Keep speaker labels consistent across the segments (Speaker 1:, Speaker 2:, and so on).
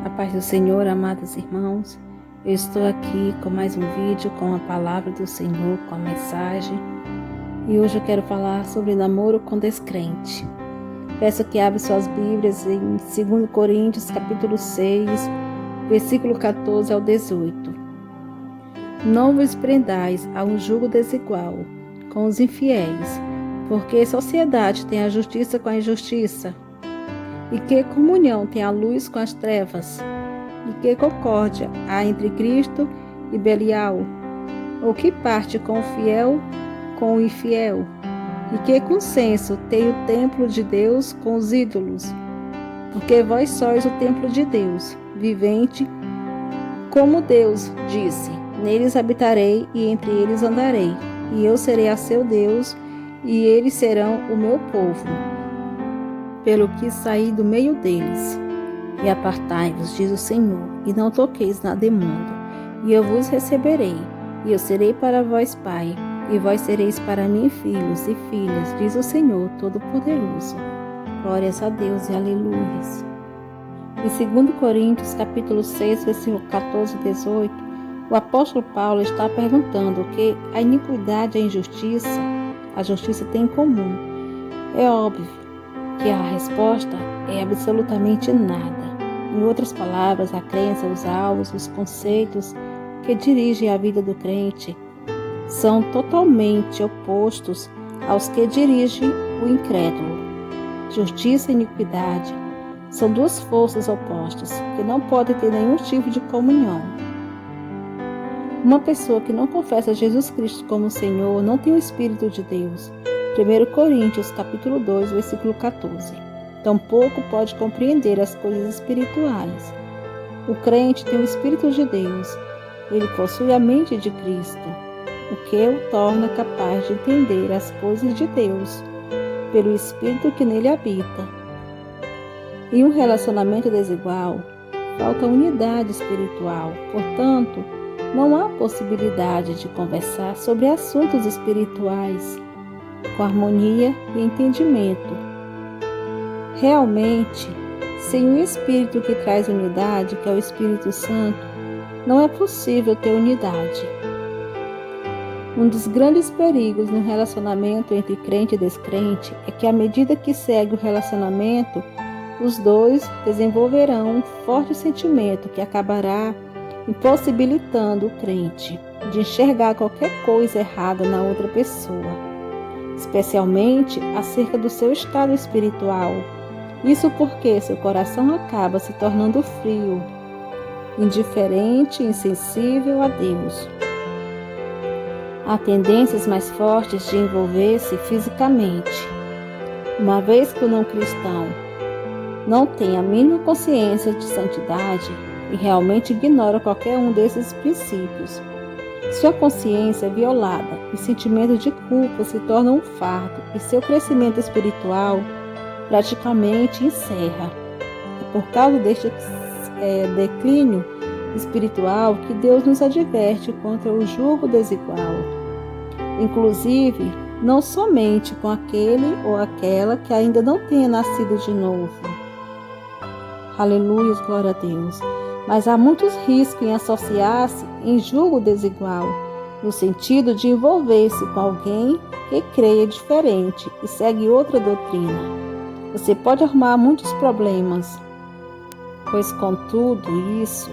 Speaker 1: A paz do Senhor, amados irmãos, eu estou aqui com mais um vídeo com a palavra do Senhor, com a mensagem. E hoje eu quero falar sobre namoro com descrente. Peço que abra suas Bíblias em 2 Coríntios, capítulo 6, versículo 14 ao 18. Não vos prendais a um jugo desigual com os infiéis, porque sociedade tem a justiça com a injustiça. E que comunhão tem a luz com as trevas? E que concórdia há entre Cristo e Belial? Ou que parte com o fiel com o infiel? E que consenso tem o templo de Deus com os ídolos? Porque vós sois o templo de Deus, vivente, como Deus disse: neles habitarei e entre eles andarei, e eu serei a seu Deus, e eles serão o meu povo. Pelo que saí do meio deles, e apartai-vos, diz o Senhor, e não toqueis nada imundo, e eu vos receberei, e eu serei para vós pai, e vós sereis para mim filhos e filhas, diz o Senhor Todo-Poderoso. Glórias a Deus e aleluias. Em 2 Coríntios, capítulo 6, versículo 14 e 18, o apóstolo Paulo está perguntando o que a iniquidade e a injustiça, a justiça tem em comum. É óbvio que a resposta é absolutamente nada. Em outras palavras, a crença, os alvos, os conceitos que dirigem a vida do crente são totalmente opostos aos que dirigem o incrédulo. Justiça e iniquidade são duas forças opostas que não podem ter nenhum tipo de comunhão. Uma pessoa que não confessa Jesus Cristo como Senhor não tem o Espírito de Deus. 1 Coríntios, capítulo 2, versículo 14. Tampouco pode compreender as coisas espirituais. O crente tem o Espírito de Deus. Ele possui a mente de Cristo, o que o torna capaz de entender as coisas de Deus, pelo Espírito que nele habita. Em um relacionamento desigual, falta unidade espiritual. Portanto, não há possibilidade de conversar sobre assuntos espirituais com harmonia e entendimento. Realmente, sem o Espírito que traz unidade, que é o Espírito Santo, não é possível ter unidade. Um dos grandes perigos no relacionamento entre crente e descrente é que, à medida que segue o relacionamento, os dois desenvolverão um forte sentimento que acabará impossibilitando o crente de enxergar qualquer coisa errada na outra pessoa, especialmente acerca do seu estado espiritual. Isso porque seu coração acaba se tornando frio, indiferente e insensível a Deus. Há tendências mais fortes de envolver-se fisicamente, uma vez que o não cristão não tem a mínima consciência de santidade e realmente ignora qualquer um desses princípios. Sua consciência é violada e sentimento de culpa se torna um fardo e seu crescimento espiritual praticamente encerra. É por causa deste declínio espiritual que Deus nos adverte contra o jugo desigual, inclusive não somente com aquele ou aquela que ainda não tenha nascido de novo. Aleluia, glória a Deus. Mas há muitos riscos em associar-se em jugo desigual, no sentido de envolver-se com alguém que creia diferente e segue outra doutrina. Você pode arrumar muitos problemas, pois com tudo isso,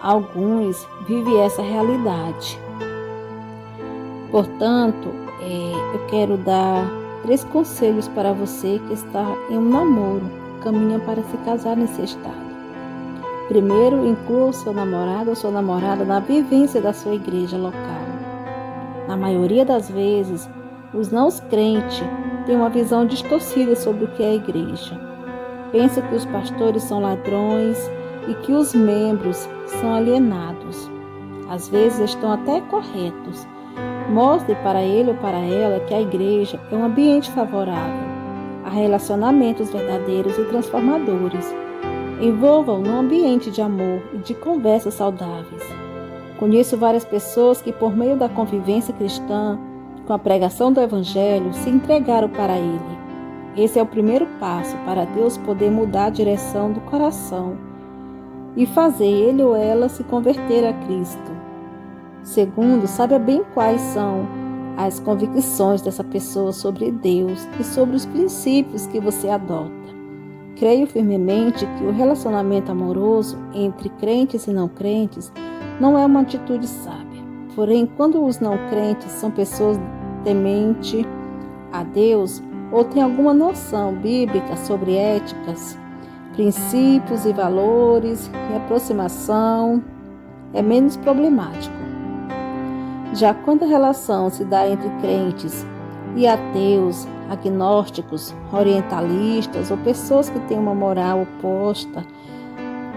Speaker 1: alguns vivem essa realidade. Portanto, eu quero dar 3 conselhos para você que está em um namoro, caminha para se casar nesse estado. Primeiro, inclua o seu namorado ou sua namorada na vivência da sua igreja local. Na maioria das vezes, os não crentes têm uma visão distorcida sobre o que é a igreja. Pensam que os pastores são ladrões e que os membros são alienados. Às vezes estão até corretos. Mostre para ele ou para ela que a igreja é um ambiente favorável a relacionamentos verdadeiros e transformadores. Envolva-o num ambiente de amor e de conversas saudáveis. Conheço várias pessoas que, por meio da convivência cristã, com a pregação do Evangelho, se entregaram para ele. Esse é o primeiro passo para Deus poder mudar a direção do coração e fazer ele ou ela se converter a Cristo. Segundo, saiba bem quais são as convicções dessa pessoa sobre Deus e sobre os princípios que você adota. Creio firmemente que o relacionamento amoroso entre crentes e não crentes não é uma atitude sábia. Porém, quando os não crentes são pessoas tementes a Deus ou têm alguma noção bíblica sobre éticas, princípios e valores e aproximação, é menos problemático. Já quando a relação se dá entre crentes e ateus, agnósticos, orientalistas ou pessoas que têm uma moral oposta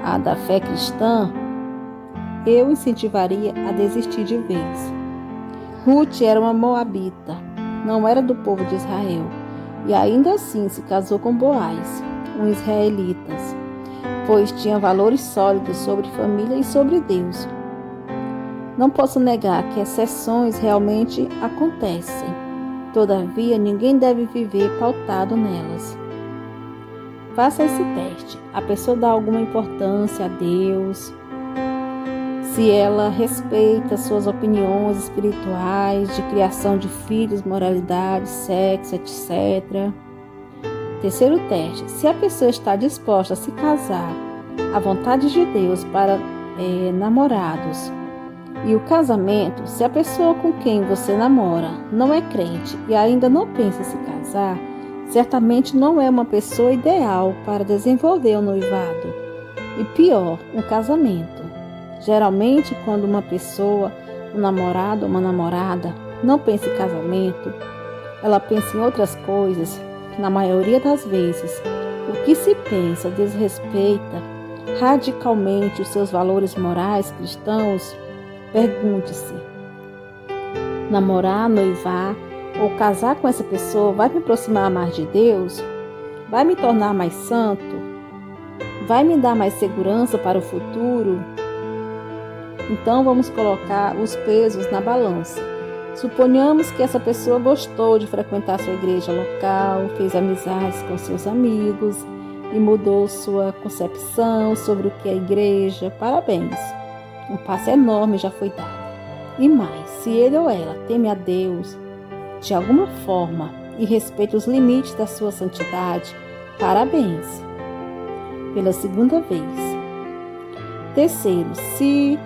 Speaker 1: à da fé cristã, eu incentivaria a desistir de vez. Ruth era uma moabita, não era do povo de Israel, e ainda assim se casou com Boaz, um israelita, pois tinha valores sólidos sobre família e sobre Deus. Não posso negar que exceções realmente acontecem. Todavia, ninguém deve viver pautado nelas. Faça esse teste. A pessoa dá alguma importância a Deus? Se ela respeita suas opiniões espirituais, de criação de filhos, moralidade, sexo, etc. Terceiro teste. Se a pessoa está disposta a se casar à vontade de Deus para namorados, e o casamento, se a pessoa com quem você namora não é crente e ainda não pensa em se casar, certamente não é uma pessoa ideal para desenvolver o noivado. E pior, um casamento. Geralmente, quando uma pessoa, um namorado ou uma namorada, não pensa em casamento, ela pensa em outras coisas que, na maioria das vezes, o que se pensa desrespeita radicalmente os seus valores morais cristãos. Pergunte-se: namorar, noivar ou casar com essa pessoa vai me aproximar mais de Deus? Vai me tornar mais santo? Vai me dar mais segurança para o futuro? Então vamos colocar os pesos na balança. Suponhamos que essa pessoa gostou de frequentar sua igreja local, fez amizades com seus amigos e mudou sua concepção sobre o que é a igreja. Parabéns! Um passo enorme já foi dado. E mais, se ele ou ela teme a Deus de alguma forma e respeita os limites da sua santidade, parabéns! Pela segunda vez. Terceiro, se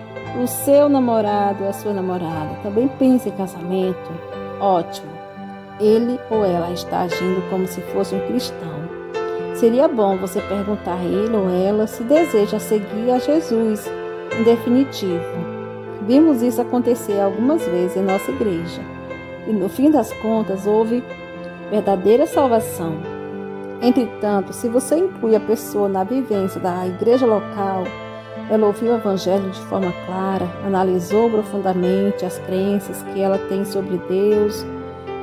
Speaker 1: o seu namorado ou a sua namorada também pensa em casamento, ótimo! Ele ou ela está agindo como se fosse um cristão. Seria bom você perguntar a ele ou ela se deseja seguir a Jesus. Em definitivo, vimos isso acontecer algumas vezes em nossa igreja e no fim das contas houve verdadeira salvação. Entretanto, se você inclui a pessoa na vivência da igreja local, ela ouviu o evangelho de forma clara, analisou profundamente as crenças que ela tem sobre Deus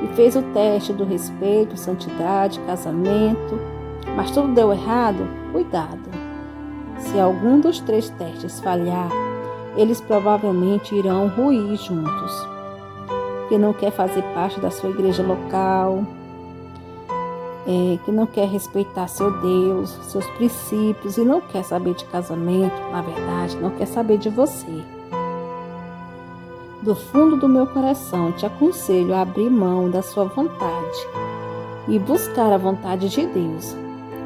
Speaker 1: e fez o teste do respeito, santidade, casamento, mas tudo deu errado, cuidado. Se algum dos 3 testes falhar, eles provavelmente irão ruir juntos. Que não quer fazer parte da sua igreja local, que não quer respeitar seu Deus, seus princípios e não quer saber de casamento, na verdade, não quer saber de você. Do fundo do meu coração, te aconselho a abrir mão da sua vontade e buscar a vontade de Deus.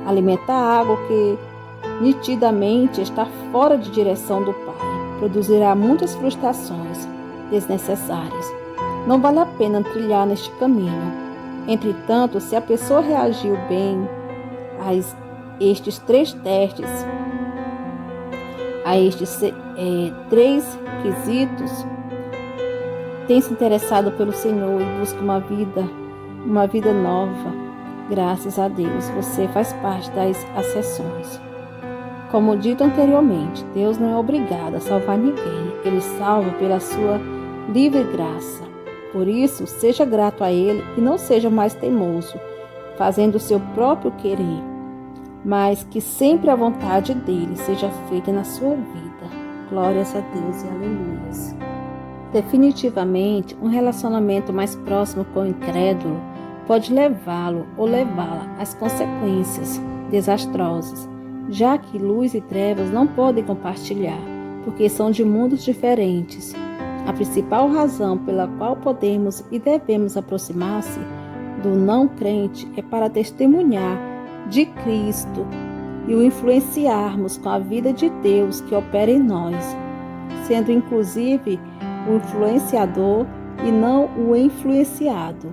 Speaker 1: Alimentar água que nitidamente está fora de direção do Pai produzirá muitas frustrações desnecessárias. Não vale a pena trilhar neste caminho. Entretanto, se a pessoa reagiu bem a estes 3 testes, a estes 3 quesitos, tem se interessado pelo Senhor e busca uma vida nova, graças a Deus, você faz parte das exceções. Como dito anteriormente, Deus não é obrigado a salvar ninguém. Ele salva pela sua livre graça. Por isso, seja grato a Ele e não seja mais teimoso, fazendo o seu próprio querer, mas que sempre a vontade dEle seja feita na sua vida. Glórias a Deus e aleluias. Definitivamente, um relacionamento mais próximo com o incrédulo pode levá-lo ou levá-la às consequências desastrosas já que luz e trevas não podem compartilhar, porque são de mundos diferentes. A principal razão pela qual podemos e devemos aproximar-se do não crente é para testemunhar de Cristo e o influenciarmos com a vida de Deus que opera em nós, sendo inclusive o influenciador e não o influenciado.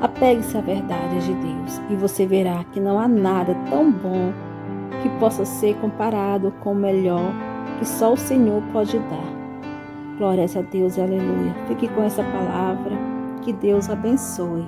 Speaker 1: Apegue-se à verdade de Deus e você verá que não há nada tão bom que possa ser comparado com o melhor que só o Senhor pode dar. Glórias a Deus e aleluia. Fique com essa palavra. Que Deus abençoe.